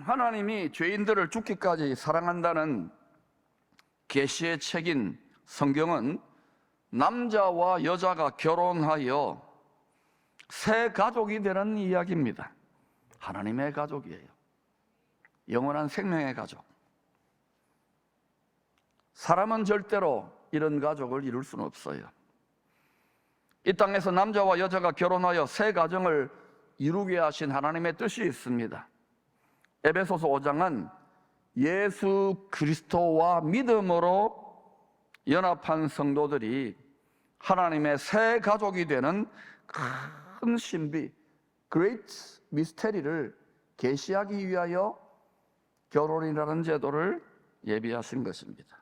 하나님이 죄인들을 죽기까지 사랑한다는 계시의 책인 성경은 남자와 여자가 결혼하여 새 가족이 되는 이야기입니다. 하나님의 가족이에요. 영원한 생명의 가족. 사람은 절대로 이런 가족을 이룰 수는 없어요. 이 땅에서 남자와 여자가 결혼하여 새 가정을 이루게 하신 하나님의 뜻이 있습니다. 에베소서 5장은 예수 그리스도와 믿음으로 연합한 성도들이 하나님의 새 가족이 되는 큰 신비, Great Mystery를 계시하기 위하여 결혼이라는 제도를 예비하신 것입니다.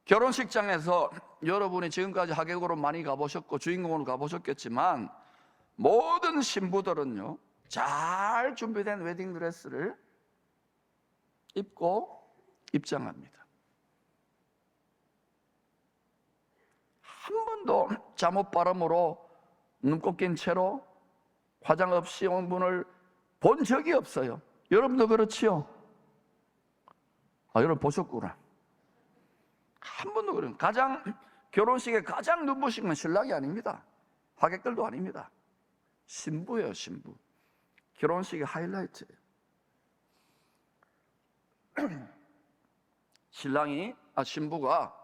결혼식장에서 여러분이 지금까지 하객으로 많이 가보셨고 주인공으로 가보셨겠지만 모든 신부들은요, 잘 준비된 웨딩드레스를 입고 입장합니다. 한 번도 잠옷 바람으로 눈곱 낀 채로 화장 없이 온 분을 본 적이 없어요. 여러분도 그렇지요? 여러분 보셨구나. 한 번도 그런, 결혼식에 가장 눈부신 건 신랑이 아닙니다. 하객들도 아닙니다. 신부예요, 신부. 결혼식의 하이라이트예요. 신부가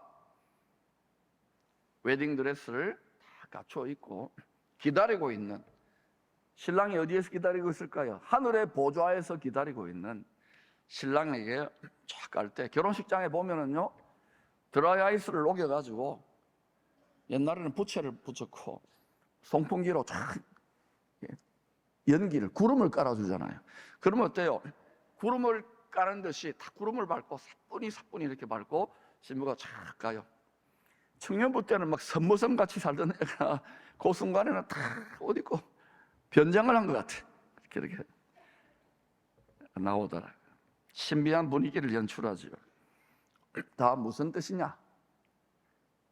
웨딩드레스를 다 갖춰 입고 기다리고 있는, 신랑이 어디에서 기다리고 있을까요? 하늘의 보좌에서 기다리고 있는 신랑에게 쫙 갈 때, 결혼식장에 보면은요, 드라이아이스를 녹여가지고 옛날에는 부채를 붙였고 송풍기로 쫙 연기를, 구름을 깔아주잖아요. 그러면 어때요? 구름을 까는 듯이 다 구름을 밟고 사뿐히 이렇게 밟고 신부가 쫙 가요. 청년부 때는 막 선모성같이 살던 애가 그 순간에는 다 옷 입고 변장을 한 것 같아. 이렇게 나오더라. 신비한 분위기를 연출하죠. 다 무슨 뜻이냐?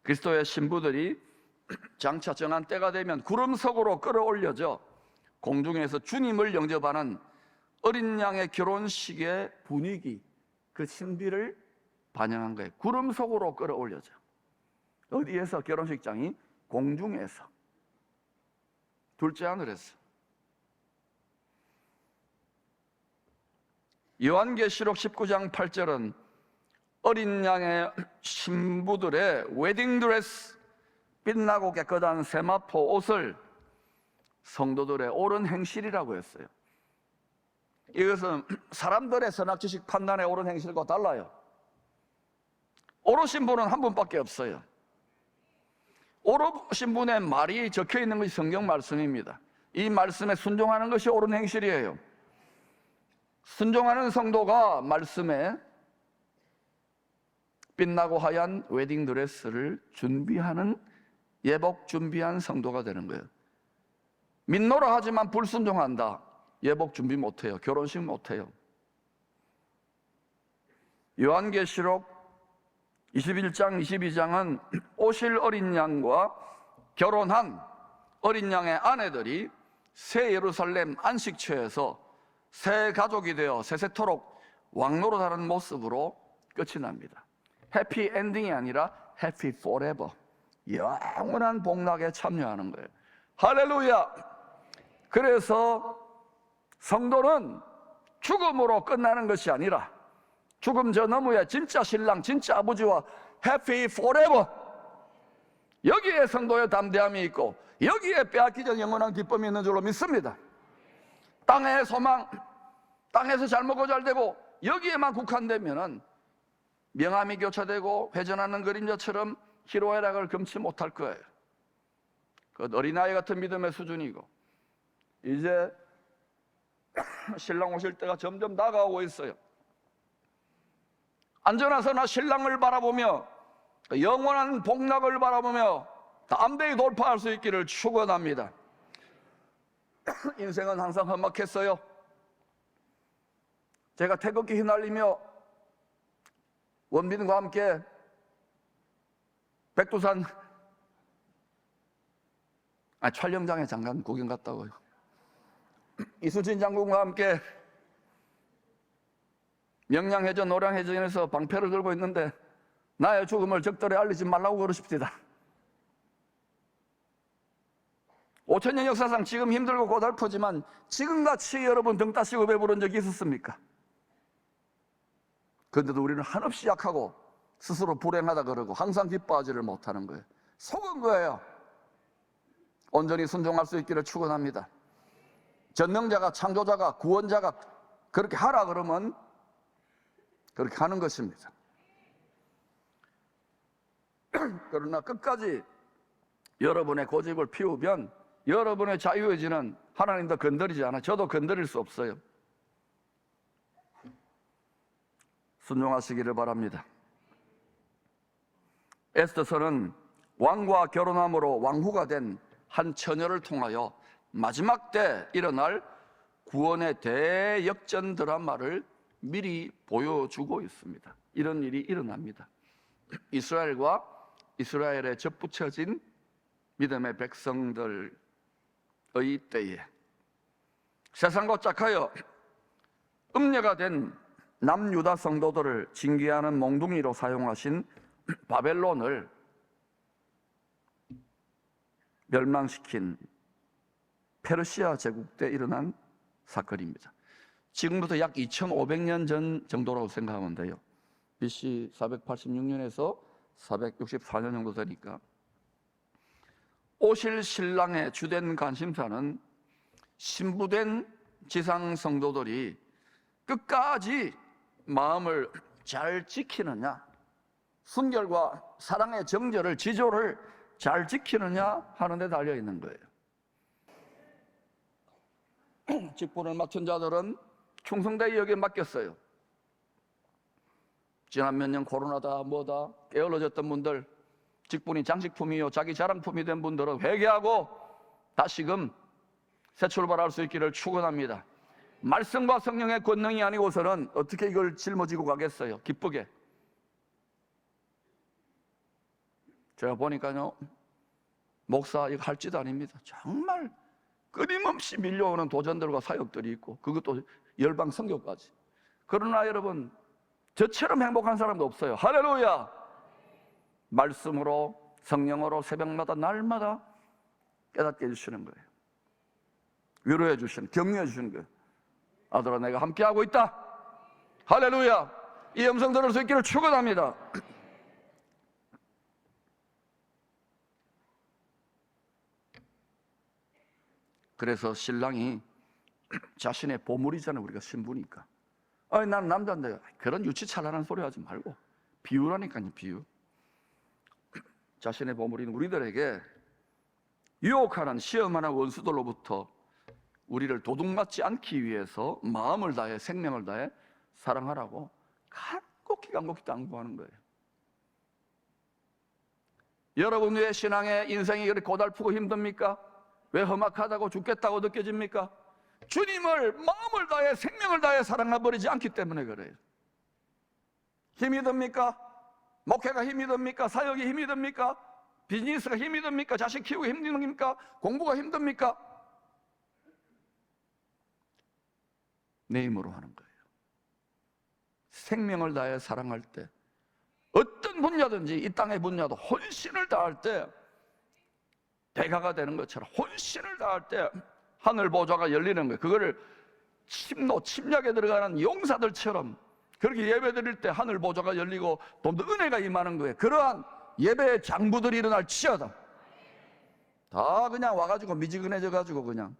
그리스도의 신부들이 장차 정한 때가 되면 구름 속으로 끌어올려져 공중에서 주님을 영접하는 어린 양의 결혼식의 분위기, 그 신비를 반영한 거예요. 구름 속으로 끌어올려져. 어디에서? 결혼식장이 공중에서, 둘째 하늘에서. 요한계시록 19장 8절은 어린 양의 신부들의 웨딩드레스, 빛나고 깨끗한 세마포 옷을 성도들의 옳은 행실이라고 했어요. 이것은 사람들의 선악지식 판단의 옳은 행실과 달라요. 옳으신 분은 한 분밖에 없어요. 옳으신 분의 말이 적혀 있는 것이 성경 말씀입니다. 이 말씀에 순종하는 것이 옳은 행실이에요. 순종하는 성도가 말씀에 빛나고 하얀 웨딩드레스를 준비하는, 예복 준비한 성도가 되는 거예요. 믿노라 하지만 불순종한다, 예복 준비 못해요. 결혼식 못해요. 요한계시록 21장 22장은 오실 어린 양과 결혼한 어린 양의 아내들이 새 예루살렘 안식처에서 새 가족이 되어 세세토록 왕노릇하는 모습으로 끝이 납니다. 해피 엔딩이 아니라 해피 포레버, 영원한 복락에 참여하는 거예요. 할렐루야! 그래서 성도는 죽음으로 끝나는 것이 아니라 죽음 전후에 진짜 신랑, 진짜 아버지와 해피 포레버, 여기에 성도의 담대함이 있고 여기에 빼앗기지 않은 영원한 기쁨이 있는 줄로 믿습니다. 땅의 소망, 땅에서 잘 먹고 잘 되고 여기에만 국한되면은 명암이 교차되고 회전하는 그림자처럼 희로애락을 금치 못할 거예요. 그 어린아이 같은 믿음의 수준이고, 이제 신랑 오실 때가 점점 다가오고 있어요. 안전하서나 신랑을 바라보며 영원한 복락을 바라보며 담대히 돌파할 수 있기를 축원합니다. 인생은 항상 험악했어요. 제가 태극기 휘날리며 원빈과 함께 백두산 촬영장에 잠깐 구경 갔다고요. 이수진 장군과 함께 명량해전, 노량해전에서 방패를 들고 있는데 나의 죽음을 적들에 알리지 말라고 그러십니다. 5,000년 역사상 지금 힘들고 고달프지만 지금같이 여러분 등 따시고 배부른 적이 있었습니까? 그런데도 우리는 한없이 약하고 스스로 불행하다 그러고 항상 기뻐하지를 못하는 거예요. 속은 거예요. 온전히 순종할 수 있기를 축원합니다. 전능자가, 창조자가, 구원자가 그렇게 하라 그러면 그렇게 하는 것입니다. 그러나 끝까지 여러분의 고집을 피우면 여러분의 자유의지는 하나님도 건드리지 않아. 저도 건드릴 수 없어요. 순종하시기를 바랍니다. 에스더서는 왕과 결혼함으로 왕후가 된 한 처녀를 통하여 마지막 때 일어날 구원의 대역전 드라마를 미리 보여주고 있습니다. 이런 일이 일어납니다. 이스라엘과 이스라엘에 접붙여진 믿음의 백성들의 때에 세상과 짝하여 음녀가 된 남유다 성도들을 징계하는 몽둥이로 사용하신 바벨론을 멸망시킨 페르시아 제국 때 일어난 사건입니다. 지금부터 약 2500년 전 정도라고 생각하면 돼요. BC 486년에서 464년 정도 되니까 오실 신랑의 주된 관심사는 신부된 지상 성도들이 끝까지 마음을 잘 지키느냐, 순결과 사랑의 정절을, 지조를 잘 지키느냐 하는 데 달려 있는 거예요. 직분을 맡은 자들은 충성되게 여기에 맡겼어요. 지난 몇 년 코로나다 뭐다 게을러졌던 분들, 직분이 장식품이요 자기 자랑품이 된 분들은 회개하고 다시금 새 출발할 수 있기를 축원합니다. 말씀과 성령의 권능이 아니고서는 어떻게 이걸 짊어지고 가겠어요? 기쁘게. 제가 보니까요, 목사 이거 할 짓 아닙니다. 정말 끊임없이 밀려오는 도전들과 사역들이 있고 그것도 열방 선교까지. 그러나 여러분, 저처럼 행복한 사람도 없어요. 할렐루야! 말씀으로, 성령으로 새벽마다 날마다 깨닫게 해주시는 거예요. 위로해 주시는, 격려해 주시는 거예요. 아들아, 내가 함께하고 있다. 할렐루야! 이 음성 들을 수 있기를 축원합니다. 그래서 신랑이 자신의 보물이잖아요. 우리가 신부니까. 아니, 나는 남자인데 그런 유치찬란한 소리 하지 말고 비유라니까요. 비유. 자신의 보물인 우리들에게 유혹하는 시험하는 원수들로부터 우리를 도둑맞지 않기 위해서 마음을 다해 생명을 다해 사랑하라고 간곡히 당부하는 거예요. 여러분, 왜 신앙의 인생이 그렇게 고달프고 힘듭니까? 왜 험악하다고 죽겠다고 느껴집니까? 주님을 마음을 다해 생명을 다해 사랑해버리지 않기 때문에 그래요. 힘이 듭니까? 목회가 힘이 듭니까? 사역이 힘이 듭니까? 비즈니스가 힘이 듭니까? 자식 키우기 힘듭니까? 공부가 힘듭니까? 내 힘으로 하는 거예요. 생명을 다해 사랑할 때, 어떤 분야든지 이 땅의 분야도 혼신을 다할 때 대가가 되는 것처럼 혼신을 다할 때 하늘 보좌가 열리는 거예요. 그거를 침략에 들어가는 용사들처럼 그렇게 예배 드릴 때 하늘 보좌가 열리고 좀 더 은혜가 임하는 거예요. 그러한 예배의 장부들이 일어날지어다. 다 그냥 와가지고 미지근해져 가지고 그냥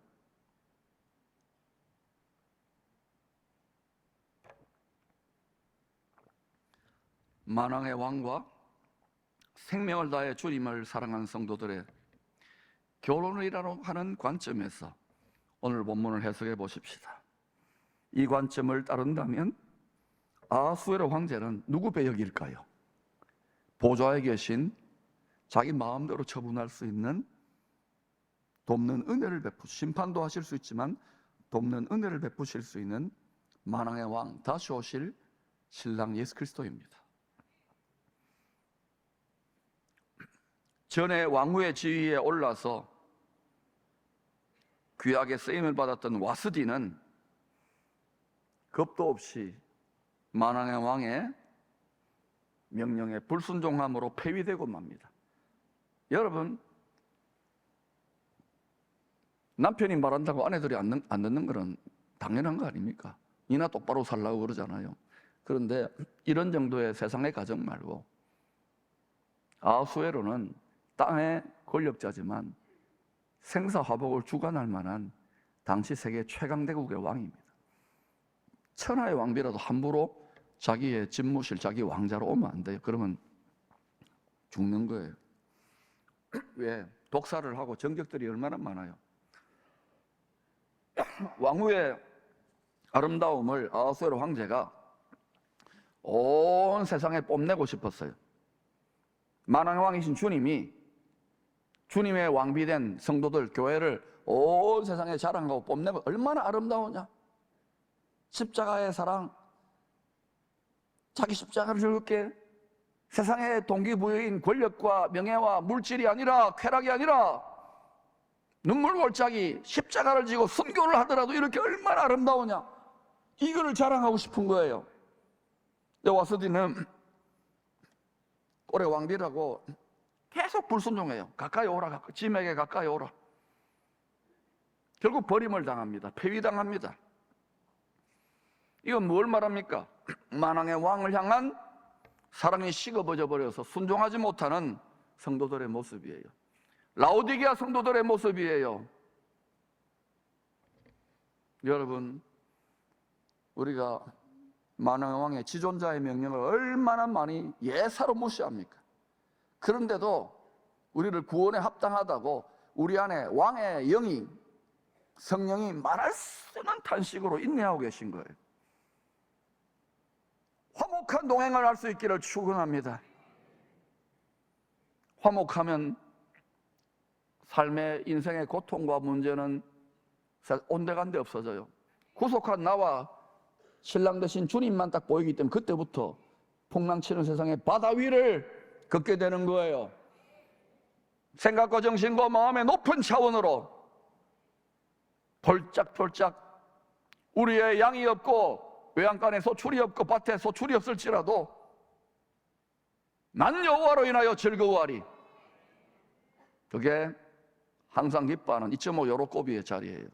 만왕의 왕과 생명을 다해 주님을 사랑하는 성도들의 결혼이라고 하는 관점에서 오늘 본문을 해석해 보십시다. 이 관점을 따른다면 아하수에로 황제는 누구 배역일까요? 보좌에 계신 자기 마음대로 처분할 수 있는 돕는 은혜를 심판도 하실 수 있지만 돕는 은혜를 베푸실 수 있는 만왕의 왕, 다시 오실 신랑 예수 그리스도입니다. 전에 왕후의 지위에 올라서 귀하게 쓰임을 받았던 와스디는 겁도 없이 만왕의 왕의 명령에 불순종함으로 폐위되고 맙니다. 여러분, 남편이 말한다고 아내들이 안 듣는 건 당연한 거 아닙니까? 니나 똑바로 살라고 그러잖아요. 그런데 이런 정도의 세상의 가정 말고 아하수에로는 땅의 권력자지만 생사화복을 주관할 만한 당시 세계 최강대국의 왕입니다. 천하의 왕비라도 함부로 자기의 집무실, 자기 왕자로 오면 안 돼요. 그러면 죽는 거예요. 왜? 독사를 하고 정적들이 얼마나 많아요. 왕후의 아름다움을 아하수에로 황제가 온 세상에 뽐내고 싶었어요. 만왕의 왕이신 주님이 주님의 왕비된 성도들, 교회를 온 세상에 자랑하고 뽐내고 얼마나 아름다우냐. 십자가의 사랑, 자기 십자가를 즐겁게 세상의 동기부여인 권력과 명예와 물질이 아니라, 쾌락이 아니라 눈물골짜기 십자가를 지고 순교를 하더라도 이렇게 얼마나 아름다우냐, 이거를 자랑하고 싶은 거예요. 와스디는 올해 왕비라고 계속 불순종해요. 가까이 오라, 짐에게 가까이 오라. 결국 버림을 당합니다. 폐위당합니다. 이건 뭘 말합니까? 만왕의 왕을 향한 사랑이 식어버져 버려서 순종하지 못하는 성도들의 모습이에요. 라오디게아 성도들의 모습이에요. 여러분, 우리가 만왕의 왕의 지존자의 명령을 얼마나 많이 예사로 무시합니까? 그런데도 우리를 구원에 합당하다고 우리 안에 왕의 영이, 성령이 말할 수 없는 탄식으로 인내하고 계신 거예요. 화목한 동행을 할 수 있기를 축원합니다. 화목하면 삶의 인생의 고통과 문제는 온데간데 없어져요. 구속한 나와 신랑 되신 주님만 딱 보이기 때문에 그때부터 풍랑치는 세상의 바다 위를 걷게 되는 거예요. 생각과 정신과 마음의 높은 차원으로 폴짝폴짝 우리의 양이 없고 외양간에 소출이 없고 밭에 소출이 없을지라도 난 여호와로 인하여 즐거워하리. 그게 항상 기뻐하는 2.5 요로꼬비의 자리예요.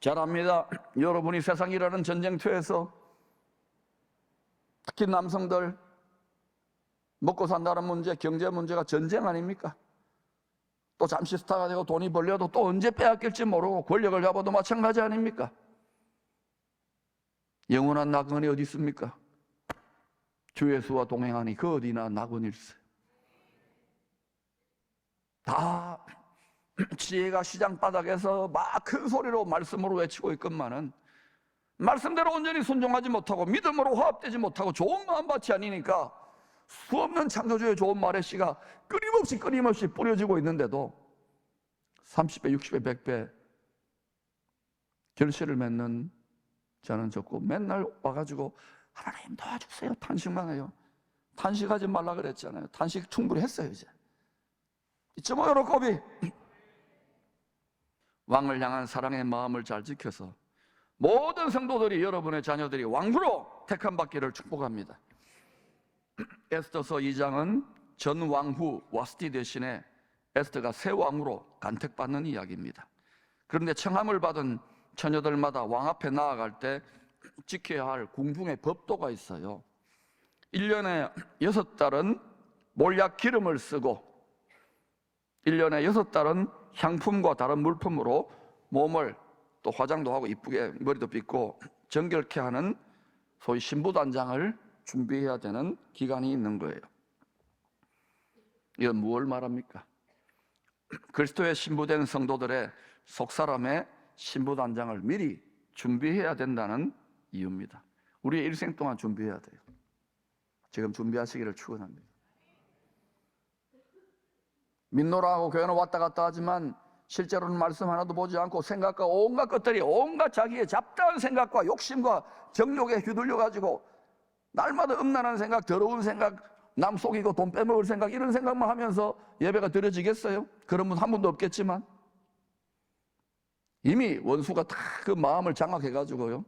잘합니다. 여러분이 세상이라는 전쟁터에서 특히 남성들 먹고 산다는 문제, 경제 문제가 전쟁 아닙니까? 또 잠시 스타가 되고 돈이 벌려도 또 언제 빼앗길지 모르고 권력을 잡아도 마찬가지 아닙니까? 영원한 낙원이 어디 있습니까? 주 예수와 동행하니 그 어디나 낙원일세. 다 지혜가 시장 바닥에서 막 큰 소리로 말씀으로 외치고 있건만은 말씀대로 온전히 순종하지 못하고 믿음으로 화합되지 못하고 좋은 마음밭이 아니니까 수없는 창조주의 좋은 말의 씨가 끊임없이 뿌려지고 있는데도 30배, 60배, 100배 결실을 맺는 자는 적고 맨날 와가지고 하나님 도와주세요 탄식만 해요. 탄식하지 말라 그랬잖아요. 탄식 충분히 했어요. 이제 2.5 요로꼬비 왕을 향한 사랑의 마음을 잘 지켜서 모든 성도들이, 여러분의 자녀들이 왕후로 택함받기를 축복합니다. 에스더서 2장은 전 왕후 와스티 대신에 에스더가 새 왕후로 간택받는 이야기입니다. 그런데 청함을 받은 처녀들마다 왕 앞에 나아갈 때 지켜야 할 궁중의 법도가 있어요. 1년에 6달은 몰약 기름을 쓰고 1년에 6달은 향품과 다른 물품으로 몸을 또 화장도 하고 이쁘게 머리도 빗고 정결케 하는 소위 신부단장을 준비해야 되는 기간이 있는 거예요. 이건 무엇을 말합니까? 그리스도의 신부된 성도들의 속사람의 신부단장을 미리 준비해야 된다는 이유입니다. 우리의 일생 동안 준비해야 돼요. 지금 준비하시기를 축원합니다. 믿노라하고 교회는 왔다 갔다 하지만 실제로는 말씀 하나도 보지 않고 생각과 온갖 것들이, 온갖 자기의 잡다한 생각과 욕심과 정욕에 휘둘려가지고 날마다 음란한 생각, 더러운 생각, 남 속이고 돈 빼먹을 생각, 이런 생각만 하면서 예배가 드려지겠어요? 그런 분 한 분도 없겠지만 이미 원수가 다 그 마음을 장악해가지고요,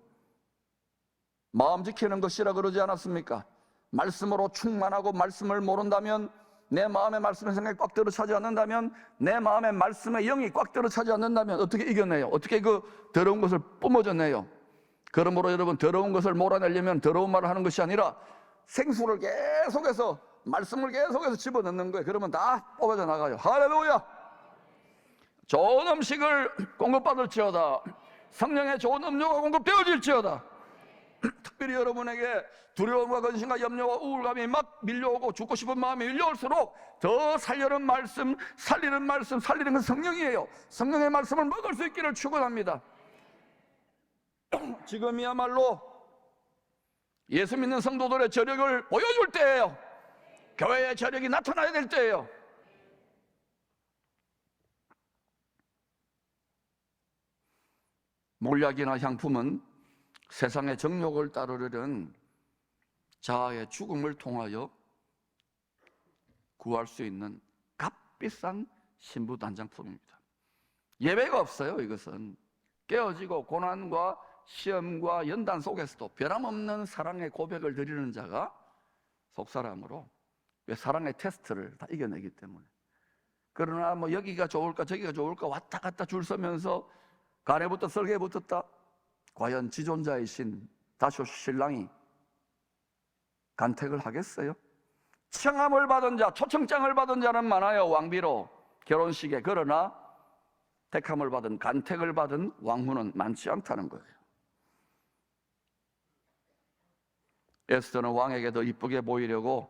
마음 지키는 것이라 그러지 않았습니까? 말씀으로 충만하고 말씀을 모른다면, 내 마음의 말씀의 생각이 꽉 들어차지 않는다면, 내 마음의 말씀의 영이 꽉 들어차지 않는다면 어떻게 이겨내요? 어떻게 그 더러운 것을 뿜어져내요? 그러므로 여러분, 더러운 것을 몰아내려면 더러운 말을 하는 것이 아니라 생수를 계속해서, 말씀을 계속해서 집어넣는 거예요. 그러면 다 뽑아져 나가요. 할렐루야! 좋은 음식을 공급받을지어다. 성령의 좋은 음료가 공급되어질지어다. 특별히 여러분에게 두려움과 근심과 염려와 우울감이 막 밀려오고 죽고 싶은 마음이 밀려올수록 더 살리는 말씀, 살리는 건 성령이에요. 성령의 말씀을 먹을 수 있기를 축원합니다. 지금이야말로 예수 믿는 성도들의 저력을 보여줄 때예요. 교회의 저력이 나타나야 될 때예요. 몰약이나 향품은 세상의 정욕을 따르려는 자아의 죽음을 통하여 구할 수 있는 값비싼 신부 단장품입니다. 예외가 없어요. 이것은 깨어지고 고난과 시험과 연단 속에서도 변함없는 사랑의 고백을 드리는 자가 속사람으로, 왜 사랑의 테스트를 다 이겨내기 때문에. 그러나 뭐 여기가 좋을까 저기가 좋을까 왔다 갔다 줄 서면서 간에부터 설계에 붙었다. 과연 지존자이신 다쇼 신랑이 간택을 하겠어요? 청함을 받은 자, 초청장을 받은 자는 많아요. 왕비로 결혼식에. 그러나 택함을 받은, 간택을 받은 왕후는 많지 않다는 거예요. 에스더는 왕에게 더 이쁘게 보이려고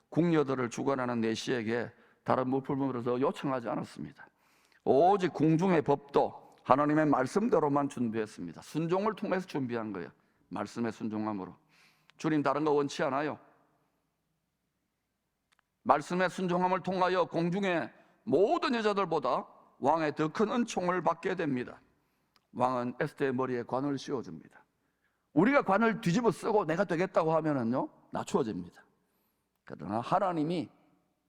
궁녀들을 주관하는 내시에게 다른 무품으로 더 요청하지 않았습니다. 오직 궁중의 법도 하나님의 말씀대로만 준비했습니다. 순종을 통해서 준비한 거예요. 말씀의 순종함으로. 주님 다른 거 원치 않아요. 말씀의 순종함을 통하여 공중의 모든 여자들보다 왕의 더 큰 은총을 받게 됩니다. 왕은 에스더의 머리에 관을 씌워줍니다. 우리가 관을 뒤집어 쓰고 내가 되겠다고 하면은요, 낮추어집니다. 그러나 하나님이,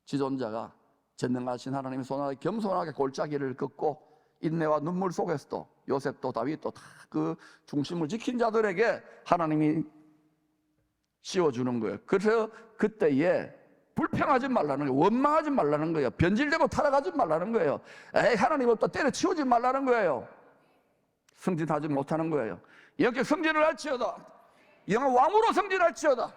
지존자가, 전능하신 하나님의 손아래 겸손하게 골짜기를 긋고 인내와 눈물 속에서도 요셉도 다윗도 다 그 중심을 지킨 자들에게 하나님이 씌워주는 거예요. 그래서 그때에 불평하지 말라는 거예요. 원망하지 말라는 거예요. 변질되고 타락하지 말라는 거예요. 에이, 하나님 없다 때려치우지 말라는 거예요. 승진하지 못하는 거예요. 이렇게 승진을 할지어다. 영원 왕으로 승진할지어다.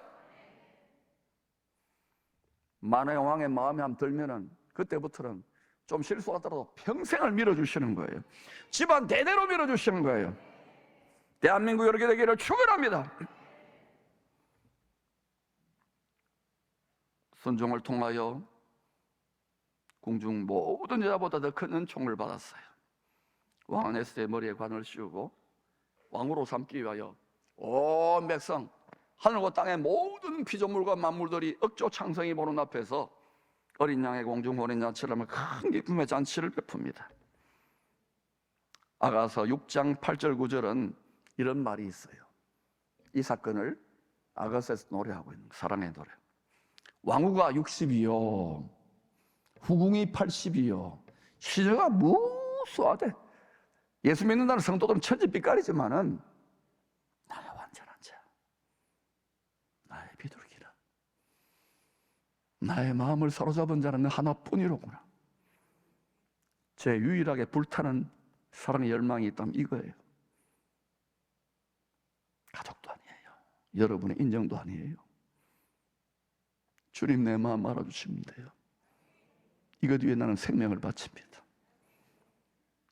만에 왕의 마음에 한번 들면은 그때부터는 좀 실수하더라도 평생을 밀어주시는 거예요. 집안 대대로 밀어주시는 거예요. 대한민국 이렇게 되기를 축원합니다. 순종을 통하여 궁중 모든 여자보다 더 큰 은총을 받았어요. 왕은 에스더의 머리에 관을 씌우고 왕으로 삼기 위하여 온 백성, 하늘과 땅의 모든 피조물과 만물들이 억조 창성이 보는 앞에서 어린 양의 공중 혼인잔치를 하며 큰 기쁨의 잔치를 베풉니다. 아가서 6장 8절 9절은 이런 말이 있어요. 이 사건을 아가서에서 노래하고 있는 사랑의 노래. 왕후가 60이요 후궁이 80이요 시녀가 무수하되. 예수 믿는다는 성도들은 천지빛깔이지만은 나의 완전한 자, 나의 비둘기라, 나의 마음을 사로잡은 자는 하나뿐이로구나. 제 유일하게 불타는 사랑의 열망이 있다면 이거예요. 가족도 아니에요. 여러분의 인정도 아니에요. 주님 내 마음 알아주시면 돼요. 이것 위에 나는 생명을 바칩니다.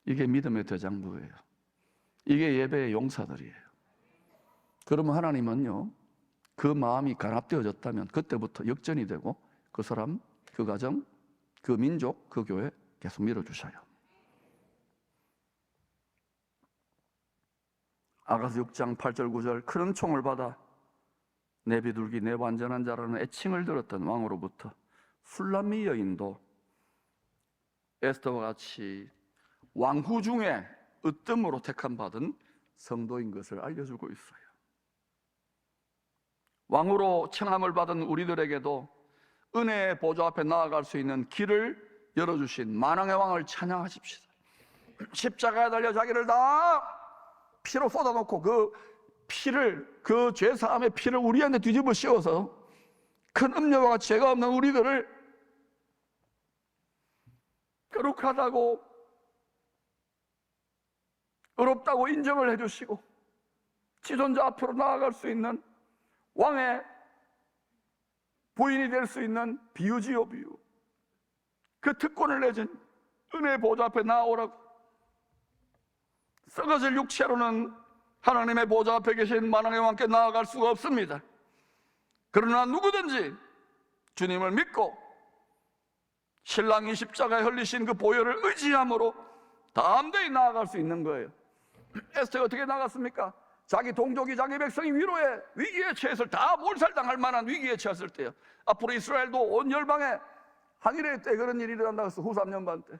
이게 믿음의 대장부예요. 이게 예배의 용사들이에요. 그러면 하나님은요, 그 마음이 간합되어졌다면 그때부터 역전이 되고 그 사람, 그 가정, 그 민족, 그 교회 계속 밀어주셔요. 아가서 6장 8절 9절 큰 은총을 받아 내 비둘기 내 완전한 자라는 애칭을 들었던 왕으로부터 술람미 여인도 에스더와 같이 왕후 중에 으뜸으로 택함받은 성도인 것을 알려주고 있어요. 왕후로 청함을 받은 우리들에게도 은혜의 보좌 앞에 나아갈 수 있는 길을 열어주신 만왕의 왕을 찬양하십시다. 십자가에 달려 자기를 다 피로 쏟아놓고 그 피를, 그 죄사함의 피를 우리한테 뒤집어 씌워서 큰 음녀와 같이 죄가 없는 우리들을 거룩하다고 의롭다고 인정을 해주시고 지존자 앞으로 나아갈 수 있는 왕의 부인이 될 수 있는 비유지요 비유. 그 특권을 내준 은혜의 보좌 앞에 나오라고. 썩어질 육체로는 하나님의 보좌 앞에 계신 만왕의 왕께 나아갈 수가 없습니다. 그러나 누구든지 주님을 믿고 신랑이 십자가에 흘리신 그 보혈을 의지함으로 담대히 나아갈 수 있는 거예요. 에스더가 어떻게 나갔습니까? 자기 동족이, 자기 백성이 위기에 처했을 때, 다 몰살당할 만한 위기에 처했을 때요. 앞으로 이스라엘도 온 열방에 항일의 때 그런 일이 일어난다고 해서 후 3년반 때,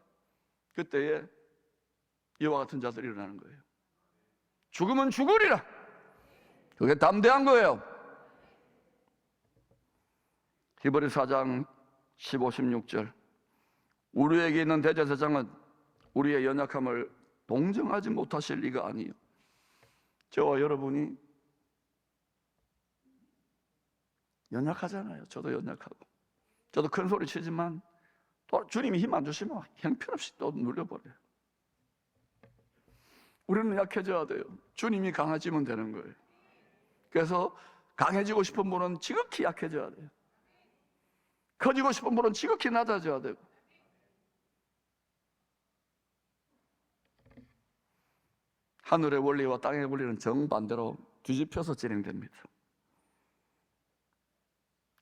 그때에 이와 같은 자들이 일어나는 거예요. 죽으면 죽으리라. 그게 담대한 거예요. 히브리서 4장 15, 16절. 우리에게 있는 대제사장은 우리의 연약함을 동정하지 못하실 리가 아니요. 저와 여러분이 연약하잖아요. 저도 연약하고, 저도 큰 소리 치지만 또 주님이 힘 안 주시면 형편없이 또 눌려버려요. 우리는 약해져야 돼요. 주님이 강해지면 되는 거예요. 그래서 강해지고 싶은 분은 지극히 약해져야 돼요. 커지고 싶은 분은 지극히 낮아져야 되고. 하늘의 원리와 땅의 원리는 정반대로 뒤집혀서 진행됩니다.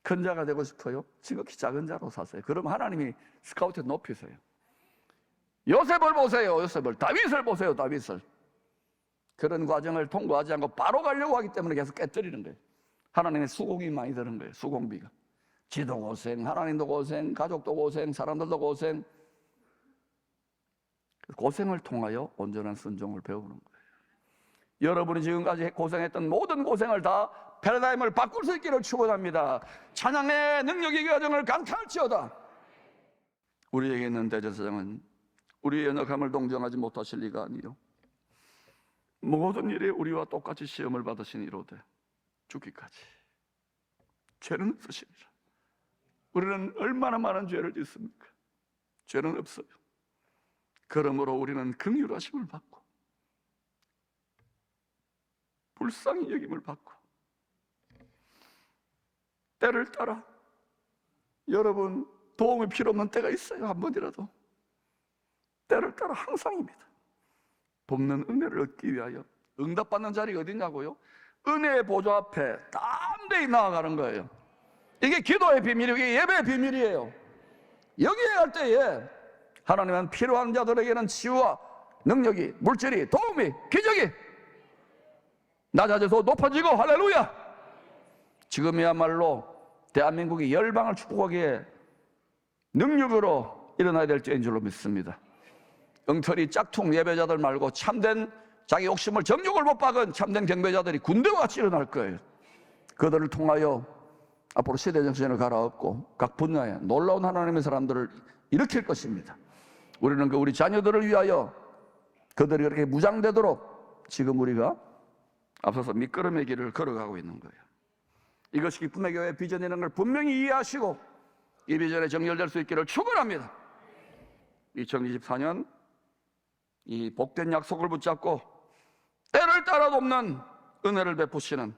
큰 자가 되고 싶어요? 지극히 작은 자로 사세요. 그럼 하나님이 스카우트 높이세요. 요셉을 보세요. 요셉을, 다윗을 보세요. 다윗을. 그런 과정을 통과하지 않고 바로 가려고 하기 때문에 계속 깨뜨리는 거예요. 하나님의 수공이 많이 드는 거예요. 수공비가. 지도 고생, 하나님도 고생, 가족도 고생, 사람들도 고생. 고생을 통하여 온전한 순종을 배우는 거예요. 여러분이 지금까지 고생했던 모든 고생을 다 패러다임을 바꿀 수 있기를 축원합니다. 찬양의 능력의 과정을 강탈지어다. 우리에게 있는 대제사장은 우리의 연약함을 동정하지 못하실 리가 아니요, 모든 일에 우리와 똑같이 시험을 받으신 이로되 죽기까지 죄는 없으시니라. 우리는 얼마나 많은 죄를 짓습니까? 죄는 없어요. 그러므로 우리는 긍휼하심을 받고 불쌍히 여김을 받고 때를 따라, 여러분 도움이 필요 없는 때가 있어요. 한 번이라도. 때를 따라 항상입니다. 돕는 은혜를 얻기 위하여 응답받는 자리가 어디냐고요? 은혜의 보좌 앞에 담대히 나아가는 거예요. 이게 기도의 비밀이고 이게 예배의 비밀이에요. 여기에 갈 때에 하나님은 필요한 자들에게는 치유와 능력이, 물질이, 도움이, 기적이 낮아져서 높아지고, 할렐루야! 지금이야말로 대한민국이 열방을 축복하기에 능력으로 일어나야 될 때인 줄로 믿습니다. 엉터리 짝퉁 예배자들 말고 참된, 자기 욕심을, 정욕을 못 박은 참된 경배자들이 군대와 같이 일어날 거예요. 그들을 통하여 앞으로 시대 정신을 갈아엎고 각 분야에 놀라운 하나님의 사람들을 일으킬 것입니다. 우리는 우리 자녀들을 위하여 그들이 그렇게 무장되도록 지금 우리가 앞서서 밑거름의 길을 걸어가고 있는 거예요. 이것이 기쁨의 교회의 비전이라는 걸 분명히 이해하시고 이 비전에 정렬될 수 있기를 축원합니다. 2024년 이 복된 약속을 붙잡고 때를 따라 돕는 은혜를 베푸시는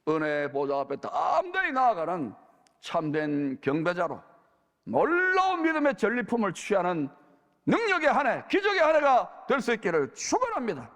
은혜의 보좌 앞에 담대히 나아가는 참된 경배자로 놀라운 믿음의 전리품을 취하는 능력의 한 해, 기적의 한 해가 될 수 있기를 축원합니다.